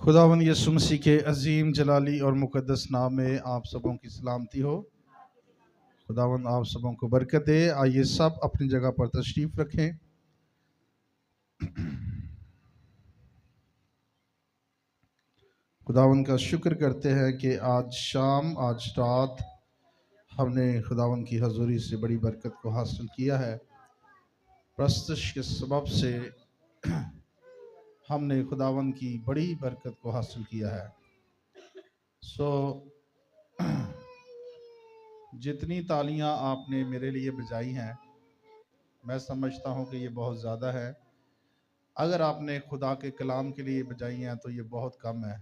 खुदावंद यीशु मसीह के अजीम जलाली और मुकद्दस नाम में आप सबों की सलामती हो। खुदावंद आप सबों को बरकत दे। आइए सब अपनी जगह पर तशरीफ रखें। खुदावंद का शुक्र करते हैं कि आज शाम आज रात हमने खुदावंद की हजूरी से बड़ी बरकत को हासिल किया है। प्रस्तुत के सबब से हमने खुदावंद की बड़ी बरकत को हासिल किया है। जितनी तालियां आपने मेरे लिए बजाई हैं, मैं समझता हूं कि ये बहुत ज़्यादा है। अगर आपने खुदा के कलाम के लिए बजाई हैं तो ये बहुत कम है।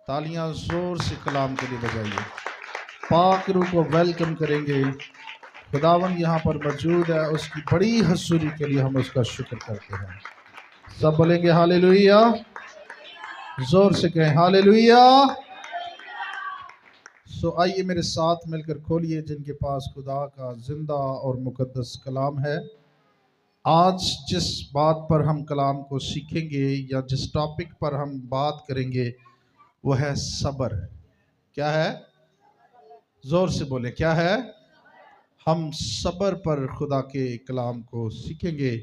तालियां ज़ोर से कलाम के लिए बजाइए। पाक रूह को वेलकम करेंगे। खुदावन यहाँ पर मौजूद है, उसकी बड़ी हसूरी के लिए हम उसका शुक्र करते हैं। सब बोलेंगे हालेलुया, जोर से कहें हालेलुया। आइए मेरे साथ मिलकर खोलिए जिनके पास खुदा का जिंदा और मुकद्दस कलाम है। आज जिस बात पर हम कलाम को सीखेंगे या जिस टॉपिक पर हम बात करेंगे वो है सब्र। क्या है? जोर से बोले, क्या है? हम सब्र पर खुदा के कलाम को सीखेंगे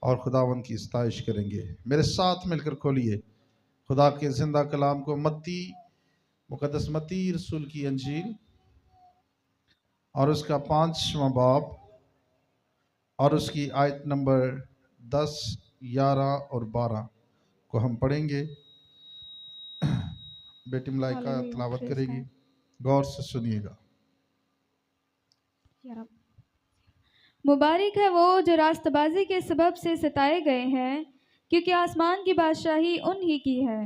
और खुदावन की इस्ताइश करेंगे। मेरे साथ मिलकर खोलिए खुदा के जिंदा कलाम को, मत्ती मुकद्दस मत्ती रसूल की अंजील और उसका 5वां बाब और उसकी आयत नंबर 10, 11 और 12 को हम पढ़ेंगे। बेटी मलाइका तिलावत करेगी, गौर से सुनिएगा। मुबारक है वो जो रास्तबाजी के सबब से सताए गए हैं, क्योंकि आसमान की बादशाही उन्हीं की है।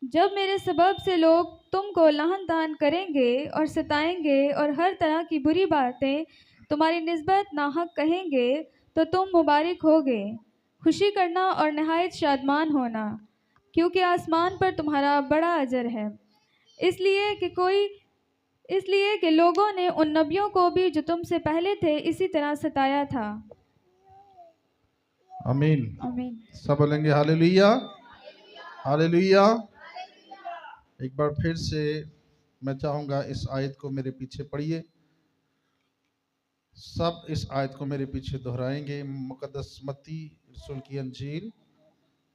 जब मेरे सबब से लोग तुमको लहन तान करेंगे और सताएंगे और हर तरह की बुरी बातें तुम्हारी निस्बत नाहक कहेंगे, तो तुम मुबारक होगे। खुशी करना और नहायत शादमान होना, क्योंकि आसमान पर तुम्हारा बड़ा अजर है। इसलिए कि लोगों ने उन नबियों को भी जो तुमसे पहले थे इसी तरह सताया था। आमीन। आमीन। सब बोलेंगे हालेलुया, हालेलुया। एक बार फिर से मैं चाहूँगा इस आयत को मेरे पीछे पढ़िए। सब इस आयत को मेरे पीछे दोहराएंगे। मुकद्दस मत्ती रसूल की अंजील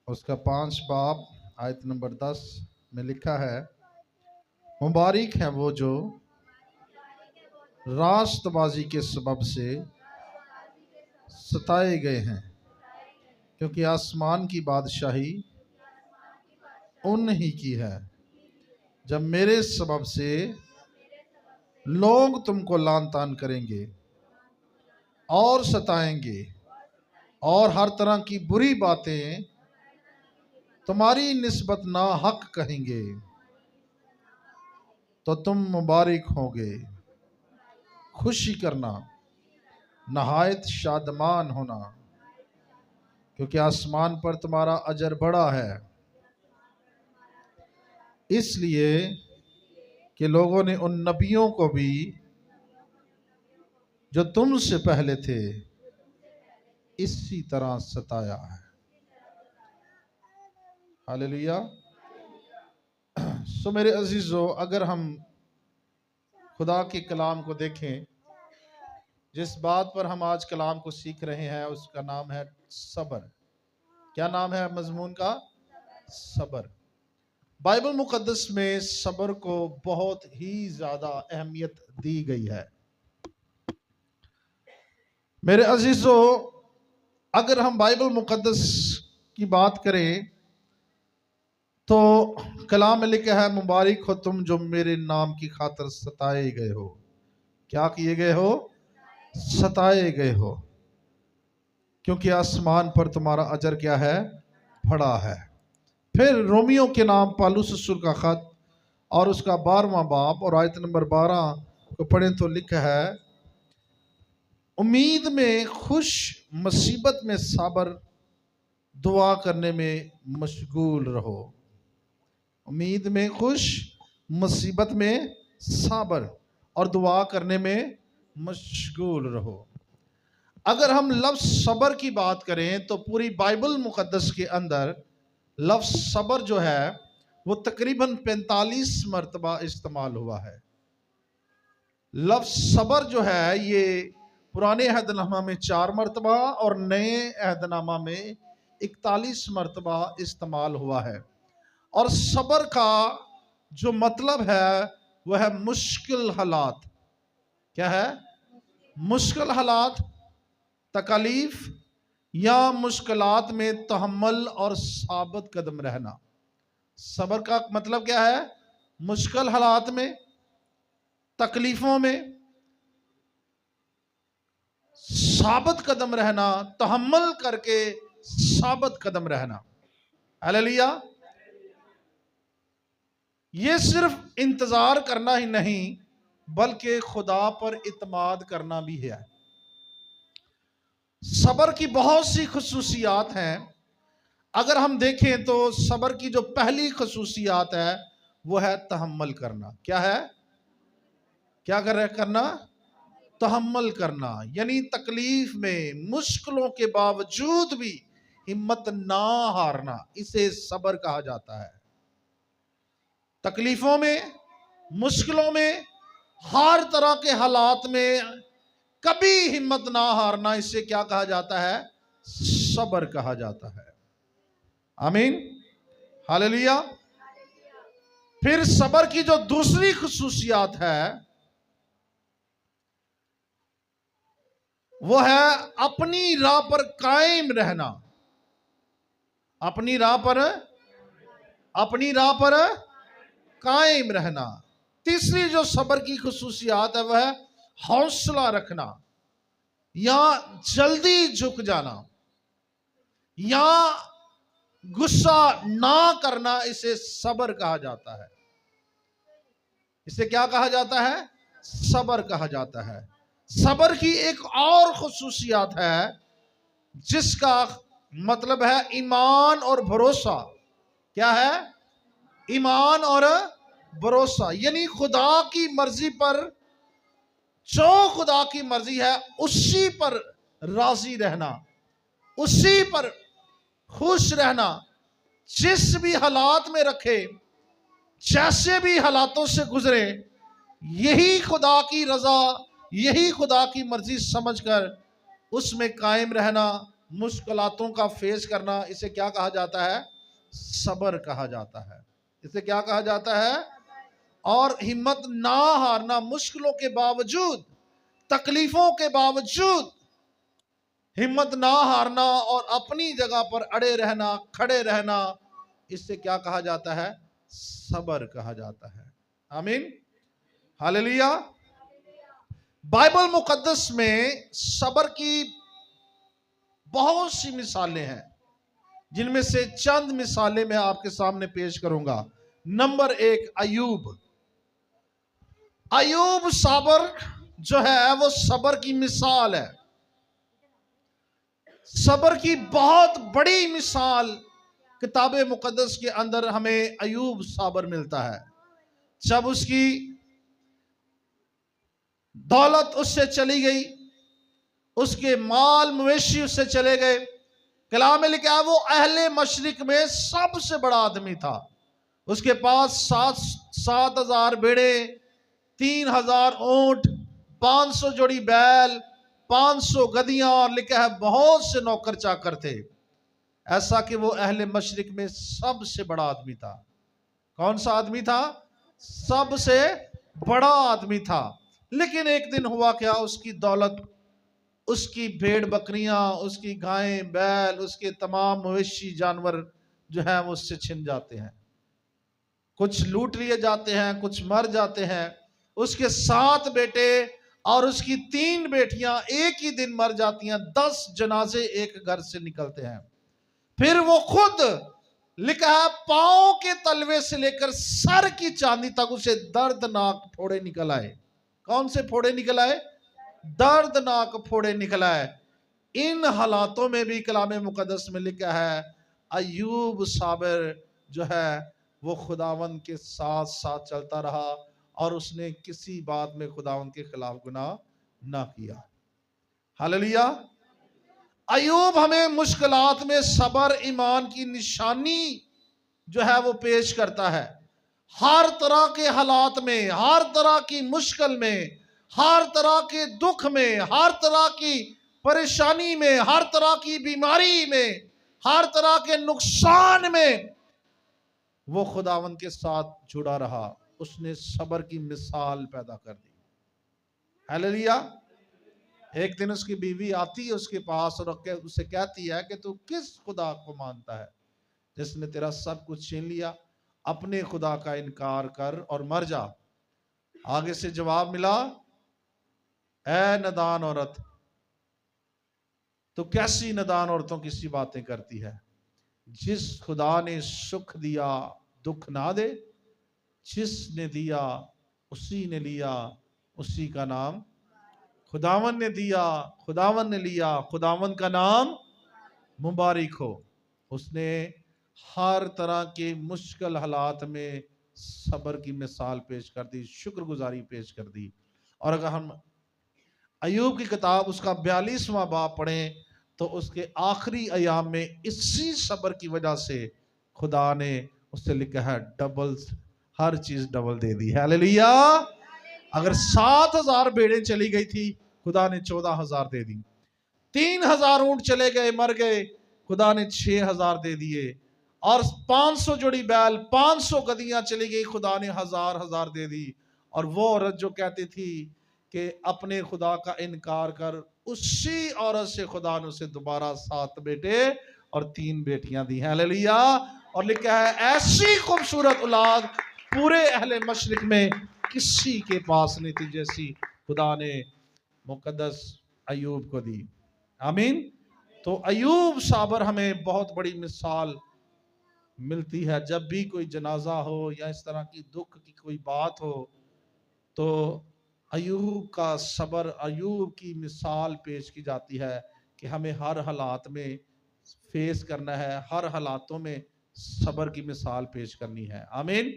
उसका 5 बाब आयत नंबर 10 में लिखा है, मुबारक है वो जो रास्तबाजी के सबब से सताए गए हैं, क्योंकि आसमान की बादशाही उन्हीं की है। जब मेरे सबब से लोग तुमको लान तान करेंगे और सताएंगे और हर तरह की बुरी बातें तुम्हारी निस्बत ना हक कहेंगे, तो तुम मुबारक होगे। खुशी करना, नहायत शादमान होना, क्योंकि आसमान पर तुम्हारा अजर बड़ा है। इसलिए कि लोगों ने उन नबियों को भी जो तुमसे पहले थे इसी तरह सताया है। हालेलुया। सो मेरे अजीजों, अगर हम खुदा के कलाम को देखें, जिस बात पर हम आज कलाम को सीख रहे हैं उसका नाम है सब्र। क्या नाम है मजमून का? सब्र। बाइबल मुकद्दस में सब्र को बहुत ही ज्यादा अहमियत दी गई है। मेरे अजीजों, अगर हम बाइबल मुकद्दस की बात करें तो कलाम में लिखा है, मुबारक हो तुम जो मेरे नाम की खातिर सताए गए हो। क्या किए गए हो? सताए गए हो, क्योंकि आसमान पर तुम्हारा अजर क्या है? बड़ा है। फिर रोमियो के नाम पालूस रसूल का खत और उसका 12वां बाब और आयत नंबर 12 को पढ़ें तो लिखा है, उम्मीद में खुश, मुसीबत में सब्र, दुआ करने में मशगूल रहो। उम्मीद में खुश, मुसीबत में सब्र और दुआ करने में मशगूल रहो। अगर हम लफ्ज़ सब्र की बात करें तो पूरी बाइबल मुकद्दस के अंदर लफ्ज सबर जो है वो तकरीबन 45 मरतबा इस्तेमाल हुआ है। लफ्ज सबर जो है ये पुराने अहदनामा में 4 मरतबा और नए अहदनामा में 41 मरतबा इस्तेमाल हुआ है। और सबर का जो मतलब है वह है मुश्किल हालात। क्या है? मुश्किल हालात, तकलीफ या मुश्किलात में तहम्मुल और साबित कदम रहना। सबर का मतलब क्या है? मुश्किल हालात में, तकलीफों में साबित कदम रहना, तहम्मुल करके साबित कदम रहना। हालेलुया। ये सिर्फ इंतजार करना ही नहीं बल्कि खुदा पर इत्मीनान करना भी है। सबर की बहुत सी खुसूसियात हैं। अगर हम देखें तो सबर की जो पहली खुसूसियात है वो है तहम्मुल करना। क्या है? क्या करना? तहम्मुल करना, यानी तकलीफ में, मुश्किलों के बावजूद भी हिम्मत ना हारना, इसे सबर कहा जाता है। तकलीफों में, मुश्किलों में, हर तरह के हालात में कभी हिम्मत ना हारना, इसे क्या कहा जाता है? सबर कहा जाता है। आमीन, हालेलुया। फिर सबर की जो दूसरी खुसूसियात है वो है अपनी राह पर कायम रहना। अपनी राह पर कायम रहना। तीसरी जो सबर की खुसूसियात है वह है हौसला रखना या जल्दी झुक जाना या गुस्सा ना करना, इसे सबर कहा जाता है। इसे क्या कहा जाता है? सबर कहा जाता है। सबर की एक और खुसूसियात है जिसका मतलब है ईमान और भरोसा। क्या है? ईमान और भरोसा, यानी खुदा की मर्जी पर, जो खुदा की मर्जी है उसी पर राजी रहना, उसी पर खुश रहना, जिस भी हालात में रखे, जैसे भी हालातों से गुजरे, यही खुदा की रजा, यही खुदा की मर्जी समझकर उसमें कायम रहना, मुश्किलातों का फेस करना, इसे क्या कहा जाता है? सबर कहा जाता है। इसे क्या कहा जाता है? और हिम्मत ना हारना, मुश्किलों के बावजूद, तकलीफों के बावजूद हिम्मत ना हारना और अपनी जगह पर अड़े रहना, खड़े रहना, इससे क्या कहा जाता है? सबर कहा जाता है। आमीन, हालेलुया। बाइबल मुकद्दस में सबर की बहुत सी मिसालें हैं, जिनमें से चंद मिसालें मैं आपके सामने पेश करूंगा। नंबर 1, अयूब। अयूब सबर जो है वो सबर की मिसाल है। सबर की बहुत बड़ी मिसाल किताब मुकद्दस के अंदर हमें अयूब सबर मिलता है। जब उसकी दौलत उससे चली गई, उसके माल मवेशी उससे चले गए, कलाम में लिखा है वो अहले मशरिक में सबसे बड़ा आदमी था। उसके पास 7,000 भेड़े, 3,000 ऊंट, 500 जोड़ी बैल, 500 गधियां, और लिखा है बहुत से नौकर चाकर थे। ऐसा कि वो अहले मशरिक में सबसे बड़ा आदमी था। कौन सा आदमी था? सबसे बड़ा आदमी था। लेकिन एक दिन हुआ क्या? उसकी दौलत, उसकी भेड़ बकरियां, उसकी गायें बैल, उसके तमाम मवेशी जानवर जो है वो उससे छिन जाते हैं। कुछ लूट लिए जाते हैं, कुछ मर जाते हैं। उसके 7 बेटे और उसकी 3 बेटियां एक ही दिन मर जाती हैं। 10 जनाजे एक घर से निकलते हैं। फिर वो खुद, लिखा है, पांव के तलवे से लेकर सर की चांदी तक उसे दर्दनाक फोड़े निकल आए। कौन से फोड़े निकल आए? दर्दनाक फोड़े निकल आए। इन हालातों में भी कलाम मुकद्दस में लिखा है अयूब साबिर जो है वो खुदावंद के साथ साथ चलता रहा और उसने किसी बात में खुदावंद के खिलाफ गुनाह ना किया। हालेलुया। अयूब हमें मुश्किलात में सबर ईमान की निशानी जो है वो पेश करता है। हर तरह के हालात में, हर तरह की मुश्किल में, हर तरह के दुख में, हर तरह की परेशानी में, हर तरह की बीमारी में, हर तरह के नुकसान में वो खुदावन के साथ जुड़ा रहा। उसने सब्र की मिसाल पैदा कर दी। हालेलुया। एक दिन उसकी बीवी आती है उसके पास और उससे कहती है कि तू किस खुदा को मानता है जिसने तेरा सब कुछ छीन लिया? अपने खुदा का इनकार कर और मर जा। आगे से जवाब मिला, ऐ नदान औरत, तो कैसी नदान औरतों की सी बातें करती है। जिस खुदा ने सुख दिया दुख ना दे, जिसने दिया उसी ने लिया, उसी का नाम खुदावन ने दिया, खुदावन ने लिया, खुदावन का नाम मुबारक हो। उसने हर तरह के मुश्किल हालात में सब्र की मिसाल पेश कर दी, शुक्रगुजारी पेश कर दी। और अगर हम अयूब की किताब उसका 42वां बाब पढ़ें तो उसके आखिरी अयाम में इसी सब्र की वजह से खुदा ने उससे लिखा है डबल, हर चीज डबल दे दी। हालेलुया। अगर 7,000 भेड़ें चली गई थी, खुदा ने 14,000 दे दी। 3,000 ऊंट चले गए, मर गए, खुदा ने 6,000 दे दिए। और 500 जोड़ी बैल, 500 गदियां चली गई, खुदा ने 1,000 दे दी। और वो औरत जो कहती थी कि अपने खुदा का इनकार कर, उसी औरत से खुदा ने उसे दोबारा 7 बेटे और 3 बेटियां दी। हालेलुया। और लिखा है ऐसी खूबसूरत औलाद पूरे अहले मशरिक में किसी के पास नहीं थी जैसी खुदा ने मुकद्दस अयूब को दी। आमीन। तो अयूब साबर हमें बहुत बड़ी मिसाल मिलती है। जब भी कोई जनाजा हो या इस तरह की दुख की कोई बात हो तो अयूब का सब्र, अयूब की मिसाल पेश की जाती है कि हमें हर हालात में फेस करना है, हर हालातों में सब्र की मिसाल पेश करनी है। आमीन।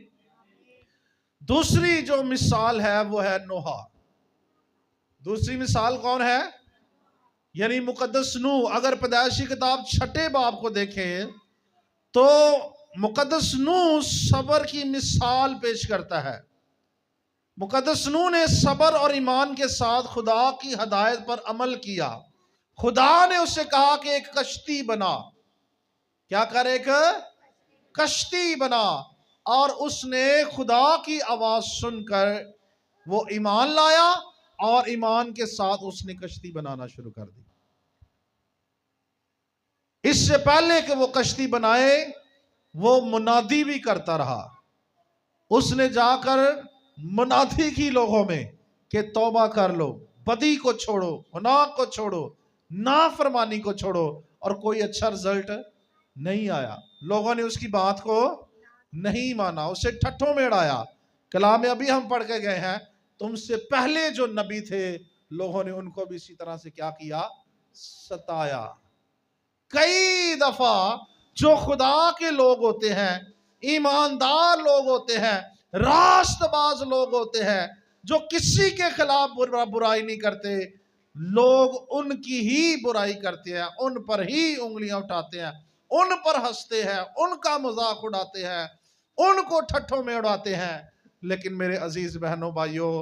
दूसरी जो मिसाल है वो है नोहा। दूसरी मिसाल कौन है? यानी मुकद्दस नूह। अगर पैदाइशी किताब 6 बाब को देखें तो मुकद्दस नूह सब्र की मिसाल पेश करता है। मुकद्दस नूह ने सब्र और ईमान के साथ खुदा की हदायत पर अमल किया। खुदा ने उससे कहा कि एक कश्ती बना। क्या कर? एक कश्ती बना। और उसने खुदा की आवाज सुनकर वो ईमान लाया और ईमान के साथ उसने कश्ती बनाना शुरू कर दी। इससे पहले कि वो कश्ती बनाए वो मुनादी भी करता रहा। उसने जाकर मुनादी की लोगों में कि तौबा कर लो, बदी को छोड़ो, गुनाह को छोड़ो, नाफरमानी को छोड़ो। और कोई अच्छा रिजल्ट नहीं आया। लोगों ने उसकी बात को नहीं माना, उसे ठट्ठों में उड़ाया। कलाम में अभी हम पढ़ के गए हैं, तुमसे पहले जो नबी थे लोगों ने उनको भी इसी तरह से क्या किया? सताया। कई दफा जो खुदा के लोग होते हैं, ईमानदार लोग होते हैं, रास्तबाज लोग होते हैं, जो किसी के खिलाफ बुराई नहीं करते, लोग उनकी ही बुराई करते हैं, उन पर ही उंगलियां उठाते हैं, उन पर हंसते हैं, उनका मजाक उड़ाते हैं, उनको ठट्ठों में उड़ाते हैं। लेकिन मेरे अजीज बहनों भाइयों,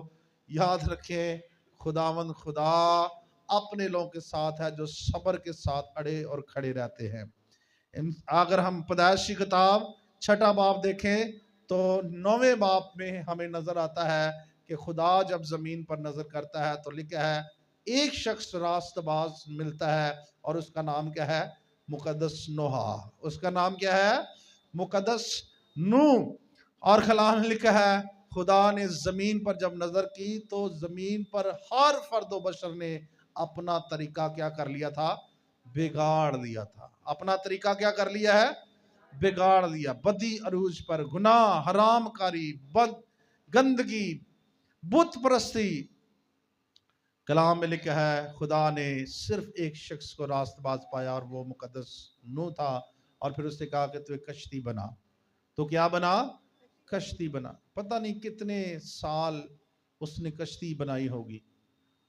याद रखें खुदावंद खुदा अपने लोगों के साथ है जो सब्र के साथ अड़े और खड़े रहते हैं। अगर हम पैदाइशी किताब 6 बाब देखें तो 9वें बाब में हमें नजर आता है कि खुदा जब जमीन पर नजर करता है तो लिखा है एक शख्स रास्तबाज मिलता है और उसका नाम क्या है? मुकद्दस नोहा। उसका नाम क्या है? मुकद्दस नूह। और कलाम में लिखा है खुदा ने जमीन पर जब नजर की तो जमीन पर हर फर्दो बशर ने अपना तरीका क्या कर लिया था? बिगाड़ लिया था। अपना तरीका क्या कर लिया है? बिगाड़ लिया। बदी अरूज पर, गुनाह, हरामकारी, बद, गंदगी, बुत परस्ती। कलाम में लिखा है खुदा ने सिर्फ एक शख्स को रास्तबाज पाया और वो मुकद्दस नूह था। और फिर उसने कहा कि तू एक कश्ती बना। तो क्या बना? कश्ती बना। पता नहीं कितने साल उसने कश्ती बनाई होगी।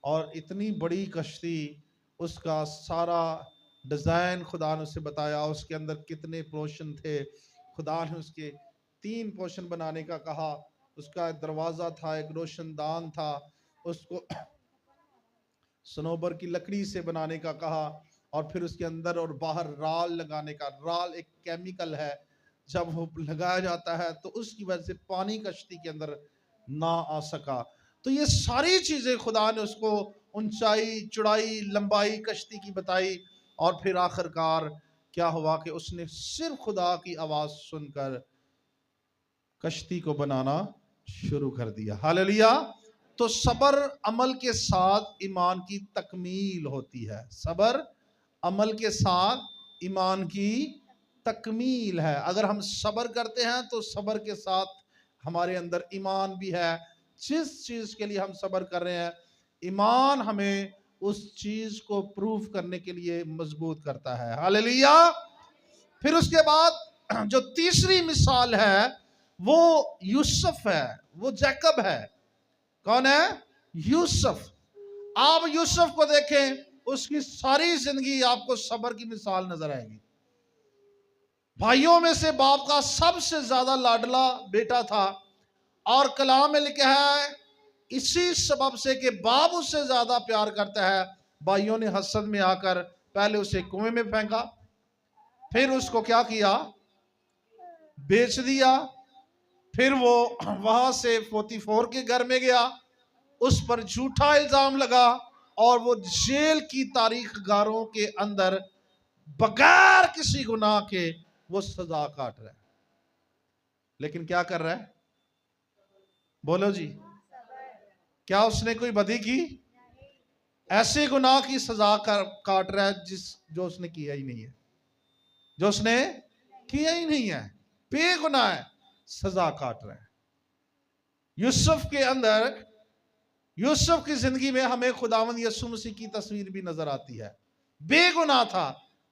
और इतनी बड़ी कश्ती, उसका सारा डिज़ाइन खुदा ने उसे बताया, उसके अंदर कितने पोर्शन थे खुदा ने उसके 3 पोर्शन बनाने का कहा। उसका एक दरवाजा था, एक रोशनदान था, उसको सनोबर की लकड़ी से बनाने का कहा, और फिर उसके अंदर और बाहर राल लगाने का। राल एक केमिकल है, जब वो लगाया जाता है तो उसकी वजह से पानी कश्ती के अंदर ना आ सका। तो ये सारी चीजें खुदा ने उसको ऊंचाई, चौड़ाई, लंबाई कश्ती की बताई, और फिर आखिरकार क्या हुआ कि उसने सिर्फ खुदा की आवाज सुनकर कश्ती को बनाना शुरू कर दिया। हालेलुया। तो सबर अमल के साथ ईमान की तकमील होती है। सबर अमल के साथ ईमान की तकमील है। अगर हम सबर करते हैं तो सबर के साथ हमारे अंदर ईमान भी है। जिस चीज के लिए हम सबर कर रहे हैं, ईमान हमें उस चीज को प्रूव करने के लिए मजबूत करता है। हालेलुया। फिर उसके बाद जो तीसरी मिसाल है वो यूसुफ है, वो जैकब है। कौन है? यूसुफ। आप यूसुफ को देखें, उसकी सारी जिंदगी आपको सबर की मिसाल नजर आएगी। भाइयों में से बाप का सबसे ज्यादा लाडला बेटा था, और कलाम में लिखा है इसी सबब से कि बाप उससे ज्यादा प्यार करता है, भाइयों ने हसद में आकर पहले उसे कुएं में फेंका, फिर उसको क्या किया? बेच दिया। फिर वो वहां से पोतीफोर के घर में गया, उस पर झूठा इल्जाम लगा, और वो जेल की तारीख गारों के अंदर बगैर किसी गुनाह के वो सजा काट रहा है। लेकिन क्या कर रहा है? बोलो जी, क्या उसने कोई बदी की? ऐसे गुनाह की सजा काट रहा है जो उसने किया ही नहीं है, जो उसने किया ही नहीं है, बेगुनाह है, सजा काट रहा है। यूसुफ के अंदर, यूसुफ की जिंदगी में हमें खुदावंद यीशु मसीह की तस्वीर भी नजर आती है। बेगुनाह था,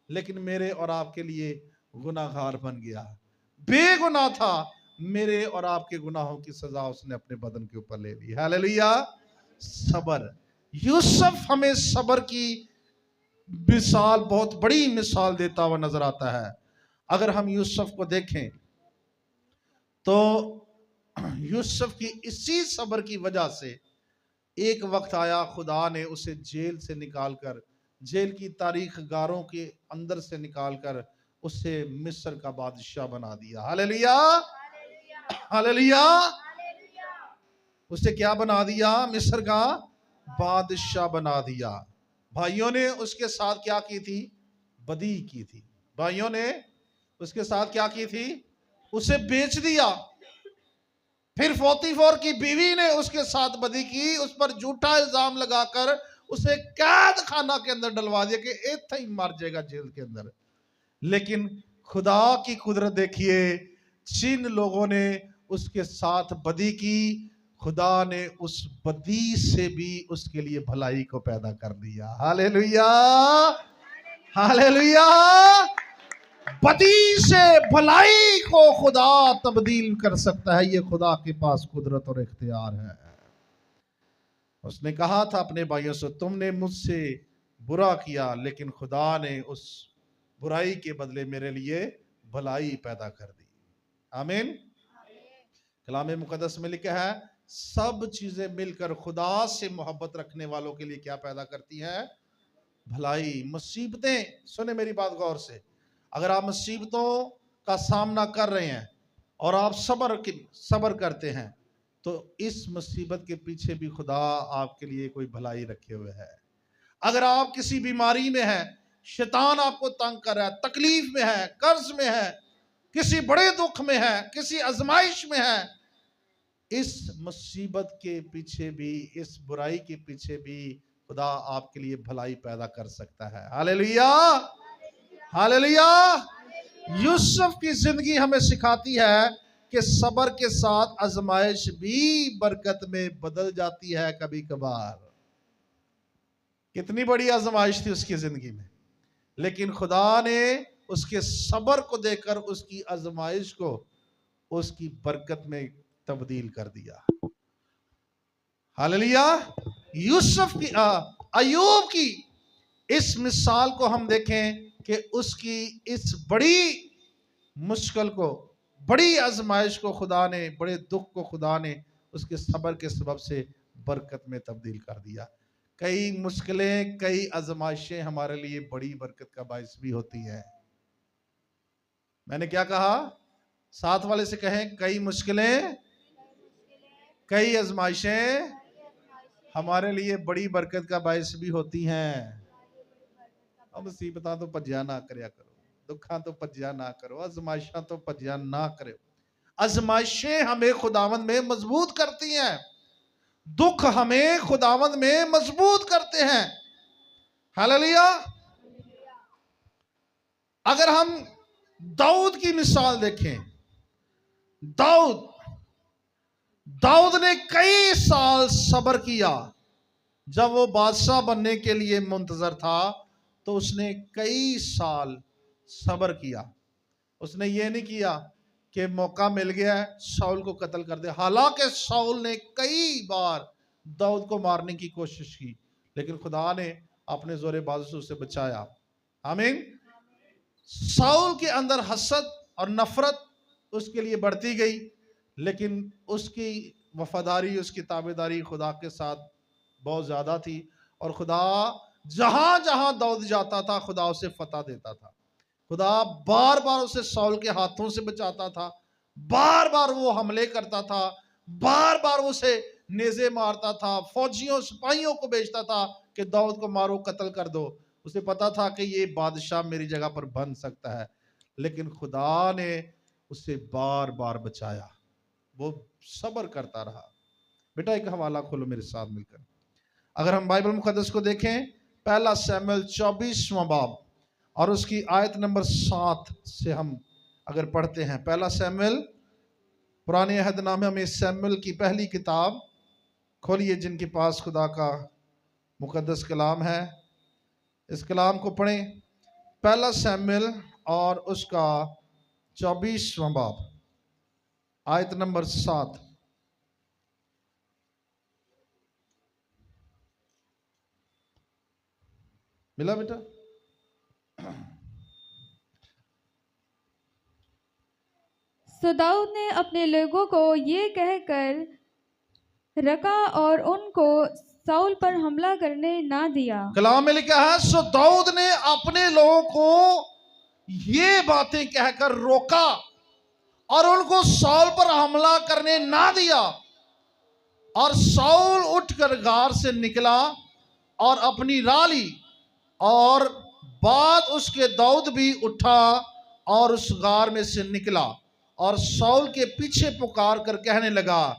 लेकिन मेरे और आपके लिए गुनाहगार बन गया। बेगुनाह था, मेरे और आपके गुनाहों की सजा उसने अपने बदन के ऊपर ले ली। हालेलुया। सबर। यूसुफ हमें सबर की मिसाल, बहुत बड़ी मिसाल देता हुआ नजर आता है। अगर हम यूसुफ को देखें तो यूसुफ की इसी सबर की वजह से एक वक्त आया, खुदा ने उसे जेल से निकालकर, जेल की तारीख गारों के अंदर से निकालकर उसे मिस्र का बादशाह बना दिया। हालेलुया। हालेलुया। उसे क्या बना दिया? मिस्र का बादशाह बना दिया। भाइयों ने उसके साथ क्या की थी? बदी की थी। भाइयों ने उसके साथ क्या की थी? उसे बेच दिया। फिर पोतीफोर की बीवी ने उसके साथ बदी की, उस पर झूठा इल्जाम लगाकर उसे कैद खाना के अंदर डलवा दिया कि इतना ही मर जाएगा जेल के अंदर। लेकिन खुदा की कुदरत देखिए, जिन लोगों ने उसके साथ बदी की, खुदा ने उस बदी से भी उसके लिए भलाई को पैदा कर दिया। हालेलुया। हालेलुया। बदी से भलाई को खुदा तब्दील कर सकता है। ये खुदा के पास कुदरत और इख्तियार है। उसने कहा था अपने भाइयों से, तुमने मुझसे बुरा किया, लेकिन खुदा ने उस बुराई के बदले मेरे लिए भलाई पैदा कर दी। आमीन। कलाम मुकद्दस में लिखा है, सब चीजें मिलकर खुदा से मोहब्बत रखने वालों के लिए क्या पैदा करती हैं? भलाई। मुसीबतें, सुने मेरी बात गौर से, अगर आप मुसीबतों का सामना कर रहे हैं और आप सबर करते हैं, तो इस मुसीबत के पीछे भी खुदा आपके लिए कोई भलाई रखे हुए है। अगर आप किसी बीमारी में हैं, शैतान आपको तंग कर रहा है, तकलीफ में है, कर्ज में है, किसी बड़े दुख में है, किसी आजमाइश में है, इस मुसीबत के पीछे भी, इस बुराई के पीछे भी खुदा आपके लिए भलाई पैदा कर सकता है। हालेलुया। हालेलुया। यूसुफ की जिंदगी हमें सिखाती है कि सबर के साथ आजमाइश भी बरकत में बदल जाती है कभी कभार। कितनी बड़ी आजमाइश थी उसकी जिंदगी में, लेकिन खुदा ने उसके सबर को देखकर उसकी आजमाइश को उसकी बरकत में तब्दील कर दिया। हालेलुया। यूसुफ की, अय्यूब की इस मिसाल को हम देखें कि उसकी इस बड़ी मुश्किल को बड़ी आजमाइश को खुदा ने, बड़े दुख को खुदा ने उसके सब्र के सबब से बरकत में तब्दील कर दिया। कई मुश्किलें, कई आजमाइशें हमारे लिए बड़ी बरकत का बायस भी होती हैं। मैंने क्या कहा? साथ वाले से कहें, कई मुश्किलें, कई आजमाइशें हमारे लिए बड़ी बरकत का बायस भी होती हैं। अब मुसीबतां तो भज्या ना करया करो, दुखा तो भज्या ना करो, आजमाइशा तो भज्या ना करो। आजमाइशें हमें खुदावंद में मजबूत करती हैं, दुख हमें खुदावंद में मजबूत करते हैं। हालेलुया। अगर हम दाऊद की मिसाल देखें, दाऊद ने कई साल सब्र किया। जब वो बादशाह बनने के लिए मुंतजर था तो उसने कई साल सब्र किया। उसने ये नहीं किया कि मौका मिल गया है शाऊल को कत्ल कर दे। हालांकि शाऊल ने कई बार दाऊद को मारने की कोशिश की, लेकिन खुदा ने अपने जोरे बाजू से उसे बचाया। आमीन। शाऊल के अंदर हसद और नफरत उसके लिए बढ़ती गई, लेकिन उसकी वफादारी, उसकी ताबेदारी खुदा के साथ बहुत ज्यादा थी। और खुदा जहां जहां दाऊद जाता था, खुदा उसे फतह देता था। खुदा बार बार उसे शाऊल के हाथों से बचाता था, बार बार वो हमले करता था, बार बार उसे नेज़े मारता था, फौजियों सिपाहियों को भेजता था कि दाऊद को मारो, कत्ल कर दो। उसे पता था कि ये बादशाह मेरी जगह पर बन सकता है, लेकिन खुदा ने उसे बार बार बचाया। वो सब्र करता रहा। बेटा एक हवाला खोलो मेरे साथ मिलकर। अगर हम बाइबल मुकद्दस को देखें, पहला शमूएल 24वां बाब और उसकी आयत नंबर 7 से हम अगर पढ़ते हैं। पहला शमूएल, पुराने अहदनामे में शमूएल की पहली किताब खोलिए। जिनके पास खुदा का मुकद्दस कलाम है, इस कलाम को पढ़ें। पहला शमूएल और उसका 24वां बाब, आयत नंबर 7। मिला बेटा? सो दाऊद ने अपने लोगों को ये कहकर रखा और उनको शाऊल पर हमला करने ना दिया। कलाम में लिखा है, सो दाऊद ने अपने लोगों को ये बातें कहकर रोका और उनको शाऊल पर हमला करने ना दिया। और शाऊल उठकर गार से निकला और अपनी राह ली, और बाद उसके दाऊद भी उठा और उस गार में से निकला और शाऊल के पीछे पुकार कर कहने लगा,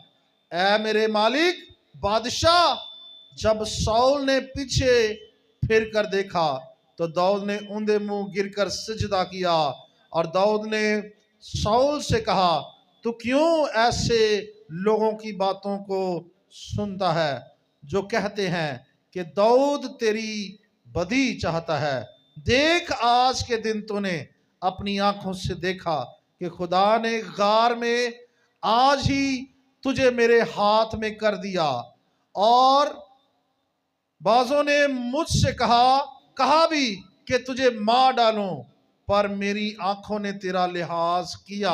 ऐ मेरे मालिक बादशाह। जब शाऊल ने पीछे फिर कर देखा तो दाऊद ने ऊंधे मुंह गिरकर सिजदा किया। और दाऊद ने शाऊल से कहा, तू क्यों ऐसे लोगों की बातों को सुनता है जो कहते हैं कि दाऊद तेरी बदी चाहता है? देख, आज के दिन तूने अपनी आंखों से देखा कि खुदा ने गार में आज ही तुझे मेरे हाथ में कर दिया। और बाजों ने मुझसे कहा भी कि तुझे मार डालूं, पर मेरी आंखों ने तेरा लिहाज किया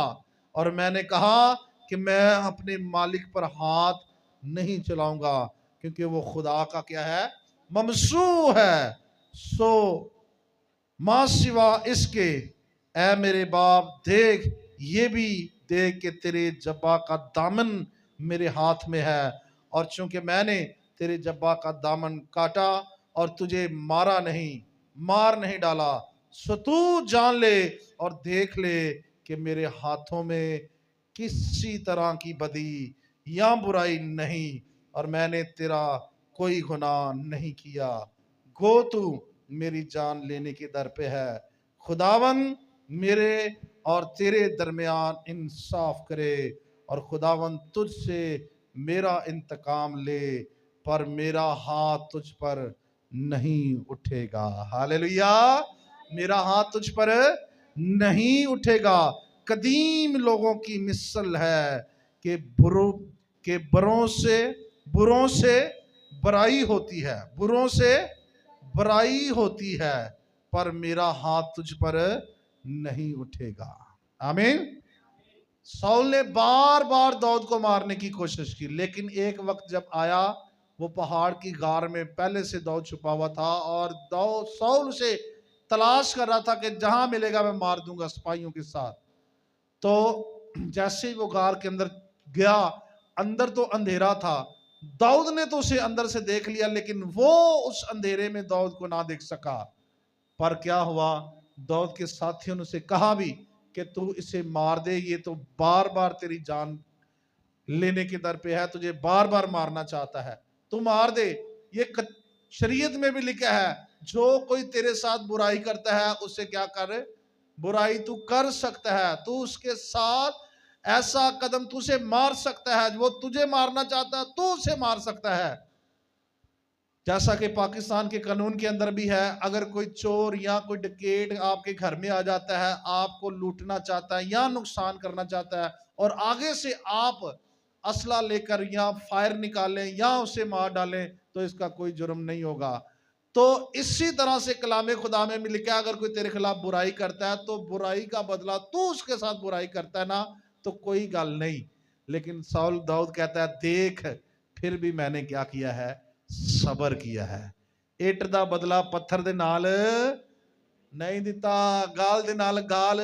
और मैंने कहा कि मैं अपने मालिक पर हाथ नहीं चलाऊंगा, क्योंकि वो खुदा का क्या है? ममसू है। सो मां सिवा इसके, ऐ मेरे बाप देख, ये भी देख कि तेरे जब्बा का दामन मेरे हाथ में है, और चूंकि मैंने तेरे जब्बा का दामन काटा और तुझे मार नहीं डाला, सो तू जान ले और देख ले कि मेरे हाथों में किसी तरह की बदी या बुराई नहीं, और मैंने तेरा कोई गुनाह नहीं किया। गो तू मेरी जान लेने के दर पे है। खुदावन मेरे और तेरे दरमियान इंसाफ करे, और खुदावन तुझसे मेरा इंतकाम ले, पर मेरा हाथ तुझ पर नहीं उठेगा। हालेलुया। मेरा हाथ तुझ पर नहीं उठेगा। कदीम लोगों की मिसल है कि बुरों से बुराई होती है, बुरों से बुराई होती है, पर मेरा हाथ तुझ पर नहीं उठेगा। आमीन। साउल ने बार बार दाऊद को मारने की कोशिश की, लेकिन एक वक्त जब आया, वो पहाड़ की गार में पहले से दाऊद छुपा हुआ था और दाऊद साउल उसे तलाश कर रहा था कि जहां मिलेगा मैं मार दूंगा सिपाहियों के साथ। तो जैसे ही वो गार के अंदर गया, अंदर तो अंधेरा था, दाऊद ने तो उसे अंदर से देख लिया, लेकिन वो उस अंधेरे में दाऊद को ना देख सका। पर क्या हुआ, दाऊद के साथियों ने उसे कहा भी कि तू इसे मार दे, ये तो बार बार तेरी जान लेने के दर पे है, तुझे बार बार मारना चाहता है, तू मार दे। ये शरीयत में भी लिखा है, जो कोई तेरे साथ बुराई करता है उसे क्या कर, बुराई तू कर सकता है, तू उसके साथ ऐसा कदम तुझे मार सकता है, वो तुझे मारना चाहता है तू उसे मार सकता है। जैसा कि पाकिस्तान के कानून के अंदर भी है, अगर कोई चोर या कोई डकैत आपके घर में आ जाता है, आपको लूटना चाहता है या नुकसान करना चाहता है, और आगे से आप असला लेकर या फायर निकालें या उसे मार डालें, तो इसका कोई जुर्म नहीं होगा। तो इसी तरह से कलामे खुदा में भी लिखा है, अगर कोई तेरे खिलाफ बुराई करता है तो बुराई का बदला तू उसके साथ बुराई करता है ना, तो कोई गल नहीं। लेकिन साउल दाऊद कहता है, देख फिर भी मैंने क्या किया है, सबर किया है। इट दा बदला पत्थर दे नाल नहीं दिता, गाल दे नाल गाल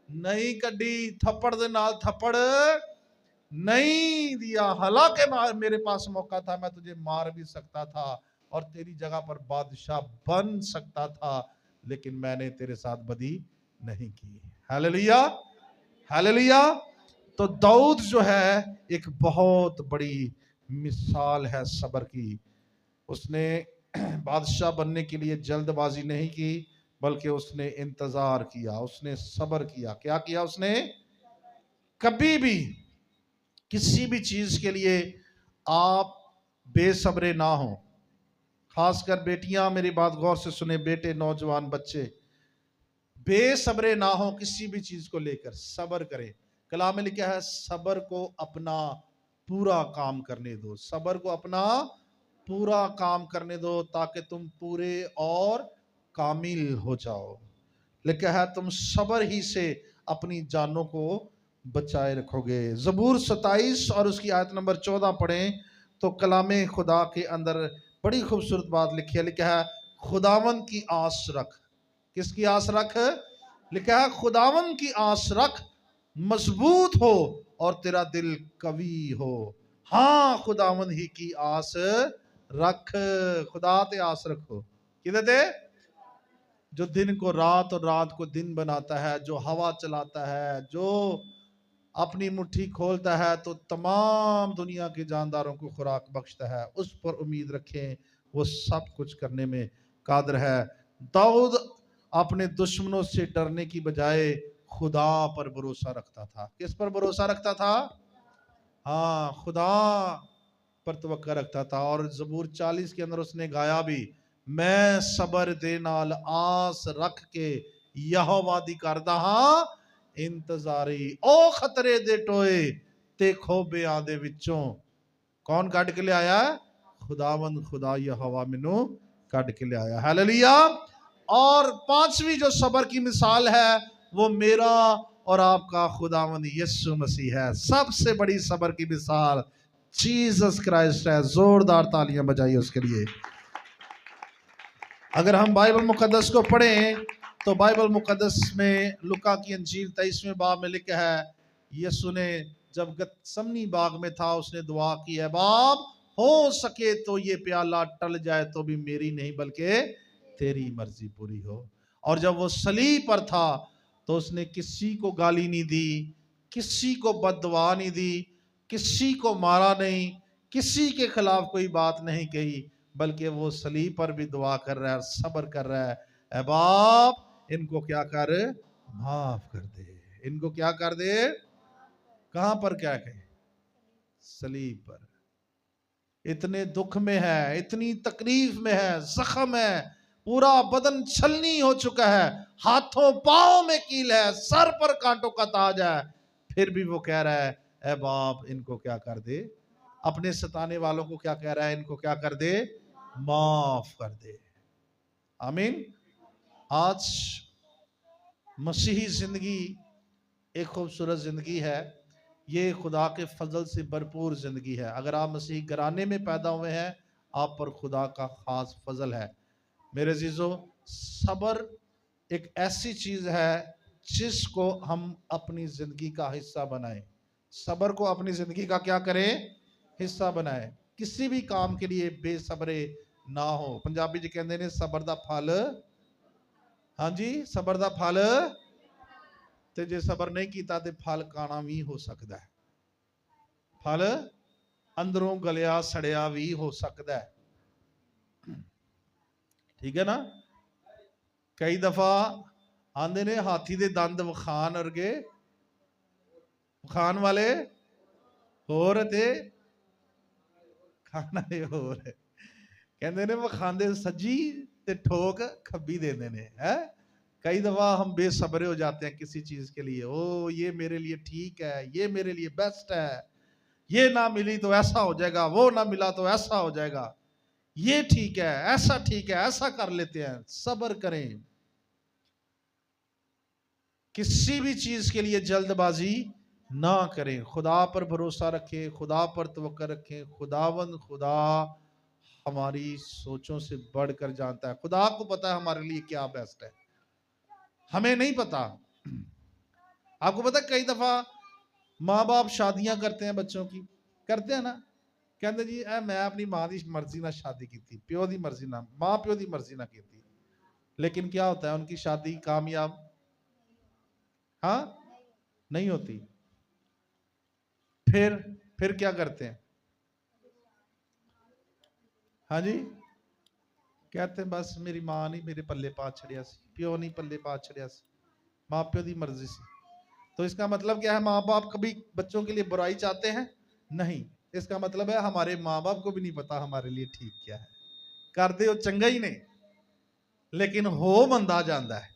नहीं कड्डी, थप्पड़ दे नाल थप्पड़ नहीं दिया। हालांकि मेरे पास मौका था, मैं तुझे मार भी सकता था और तेरी जगह पर बादशाह बन सकता था, लेकिन मैंने तेरे साथ बदी नहीं की। Hallelujah, hallelujah. तो दाऊद जो है एक बहुत बड़ी मिसाल है सबर की। उसने बादशाह बनने के लिए जल्दबाजी नहीं की, बल्कि उसने इंतजार किया, उसने सबर किया। क्या किया उसने? कभी भी किसी भी चीज के लिए आप बेसब्रे ना हो। खासकर बेटियां मेरी बात गौर से सुने, बेटे, नौजवान बच्चे, बेसब्रे ना हो किसी भी चीज को लेकर, सबर करें। कलाम में लिखा है, सबर को अपना पूरा काम करने दो, सबर को अपना पूरा काम करने दो, ताकि तुम पूरे और कामिल हो जाओ। लिखा है, तुम सबर ही से अपनी जानों को बचाए रखोगे। जबूर 27 और उसकी आयत नंबर 14 पढ़ें तो कलामे खुदा के अंदर बड़ी खूबसूरत बात लिखी है। लिखा है, खुदावन की आस रख। किसकी आस रख? लिखा है, खुदावन की आस रख, मजबूत हो और तेरा दिल कवी हो। हाँ, खुदावन ही की आस रख। खुदा ते आस रखो। किधर ते? जो दिन को रात और रात को दिन बनाता है, जो हवा चलाता है, जो अपनी मुट्ठी खोलता है तो तमाम दुनिया के जानदारों को खुराक बख्शता है, उस पर उम्मीद रखें, वो सब कुछ करने में कादर है। दाऊद अपने दुश्मनों से डरने की बजाय खुदा पर भरोसा रखता था। किस पर भरोसा रखता था? हाँ, खुदा पर तवक्का रखता था। और जबूर 40 के अंदर उसने गाया भी, मैं सबर दे नाल आस रख के यहोवा दी करदा हां इंतजारी। ओ खतरे दे टोए ते खोबियां दे विचों कौन कट के ले आया? खुदावंद खुदा यहोवा मैनू कट के ले आया। हालेलुया। और पांचवी जो सबर की मिसाल है, वो मेरा और आपका खुदावंद यीशु मसीह है। सबसे बड़ी सबर की मिसाल जीसस क्राइस्ट है। जोरदार तालियां बजाइए उसके लिए। अगर हम बाइबल मुकद्दस को पढ़ें तो बाइबल मुकद्दस में लुका की अंजील 23वें बाब में लिखा है, यीशु ने जब गतसमनी बाग में था, उसने दुआ की है, बाप हो सके तो ये प्याला टल जाए तो भी मेरी नहीं बल्कि तेरी मर्जी पूरी हो। और जब वो सलीब पर था तो उसने किसी को गाली नहीं दी, किसी को बददुआ नहीं दी, किसी को मारा नहीं, किसी के खिलाफ कोई बात नहीं कही, बल्कि वो सलीब पर भी दुआ कर रहा है, सब्र कर रहा है। ऐ बाप इनको क्या कर, माफ कर दे, इनको क्या कर दे। कहां पर क्या कहे? सलीब पर। इतने दुख में है, इतनी तकलीफ में है, जख्म है, पूरा बदन छलनी हो चुका है, हाथों पांव में कील है, सर पर कांटों का ताज है, फिर भी वो कह रहा है, ऐ बाप इनको क्या कर दे। अपने सताने वालों को क्या कह रहा है? इनको क्या कर दे, माफ कर दे। आमीन। आज मसीही जिंदगी एक खूबसूरत ज़िंदगी है। ये खुदा के फजल से भरपूर ज़िंदगी है। अगर आप मसीह घराने में पैदा हुए हैं, आप पर खुदा का ख़ास फजल है। मेरे अजीजों, सब्र एक ऐसी चीज़ है जिसको हम अपनी ज़िंदगी का हिस्सा बनाएं। सब्र को अपनी ज़िंदगी का क्या करें? हिस्सा बनाएं। किसी भी काम के लिए बेसब्रे ना हो। पंजाबी जी कहते ने सब्र दा फल, हाँ जी, सब्र दा फल, ते जे सब्र नहीं कीता ते फल काना भी हो सकता है। फल अंदरों गलिया सड़िया भी हो सकता है। ठीक है ना? कई दफा आंदे ने हाथी दे दंद वखान वर्गे, वखान वाले होर ते खाना होर। कहते ने वखांदे सज्जी ते ठोक खब्बी देंदे ने। है कई दफा हम बेसब्रे हो जाते हैं किसी चीज के लिए। ओ ये मेरे लिए ठीक है, ये मेरे लिए बेस्ट है, ये ना मिली तो ऐसा हो जाएगा, वो ना मिला तो ऐसा हो जाएगा, ये ठीक है, ऐसा ठीक है, ऐसा कर लेते हैं। सब्र करें। किसी भी चीज के लिए जल्दबाजी ना करें। खुदा पर भरोसा रखें, खुदा पर तवक्कुल रखें। खुदा हमारी सोचों से बढ़कर जानता है। खुदा को पता है हमारे लिए क्या बेस्ट है, हमें नहीं पता। आपको पता है कई दफा माँ बाप शादियां करते हैं बच्चों की, करते हैं ना, कहते जी मैं अपनी माँ की मर्जी ना शादी की थी, प्यो की मर्जी ना, माँ प्यो की मर्जी ना की थी। लेकिन क्या होता है, उनकी शादी कामयाब हाँ नहीं होती। फिर क्या करते हैं? हाँ जी, कहते हैं बस मेरी माँ नहीं मेरे पल्ले पा छड़िया सी, प्यो नहीं पल्ले पा छड़िया सी, माँ प्यो की मर्जी सी। तो इसका मतलब क्या है? माँ बाप कभी बच्चों के लिए बुराई चाहते हैं? नहीं। इसका मतलब है हमारे माँ बाप को भी नहीं पता हमारे लिए ठीक क्या है। कर दे वो चंगा ही नहीं, लेकिन हो मंदा जाता है।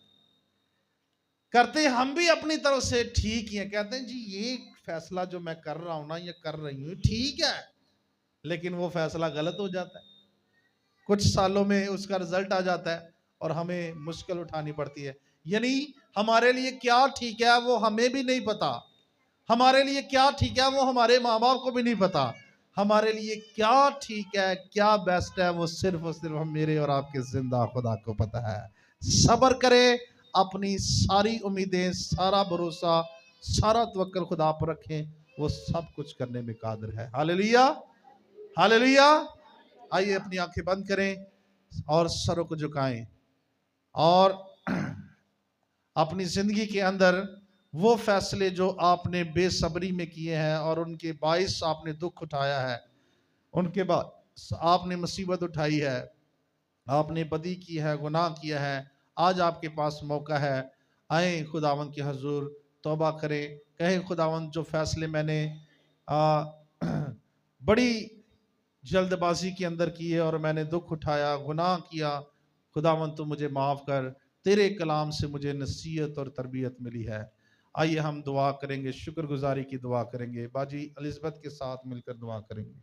करते हम भी अपनी तरफ से ठीक ही है, कहते हैं जी ये फैसला जो मैं कर रहा हूं ना, ये कर रही हूं ठीक है, लेकिन वो फैसला गलत हो जाता है। कुछ सालों में उसका रिजल्ट आ जाता है और हमें मुश्किल उठानी पड़ती है। यानी हमारे लिए क्या ठीक है वो हमें भी नहीं पता, हमारे लिए क्या ठीक है वो हमारे माँ बाप को भी नहीं पता। हमारे लिए क्या ठीक है, क्या बेस्ट है, वो सिर्फ और सिर्फ हम मेरे और आपके जिंदा खुदा को पता है। सब्र करें, अपनी सारी उम्मीदें, सारा भरोसा, सारा तवक्कुल खुदा पर रखें। वो सब कुछ करने में कादिर है। Hallelujah, hallelujah. आइए अपनी आंखें बंद करें और सरों को झुकाएं और अपनी जिंदगी के अंदर वो फैसले जो आपने बेसब्री में किए हैं और उनके बाइस आपने दुख उठाया है, उनके बाद आपने मुसीबत उठाई है, आपने बदी की है, गुनाह किया है, आज आपके पास मौका है। आए खुदावंद के हजूर, तौबा करें, कहें खुदावंद जो फैसले मैंने बड़ी जल्दबाजी के अंदर किए और मैंने दुख उठाया, गुनाह किया, खुदावंद तू मुझे माफ़ कर। तेरे कलाम से मुझे नसीहत और तरबियत मिली है। आइए हम दुआ करेंगे, शुक्रगुजारी की दुआ करेंगे। बाजी एलिज़ाबेथ के साथ मिलकर दुआ करेंगे।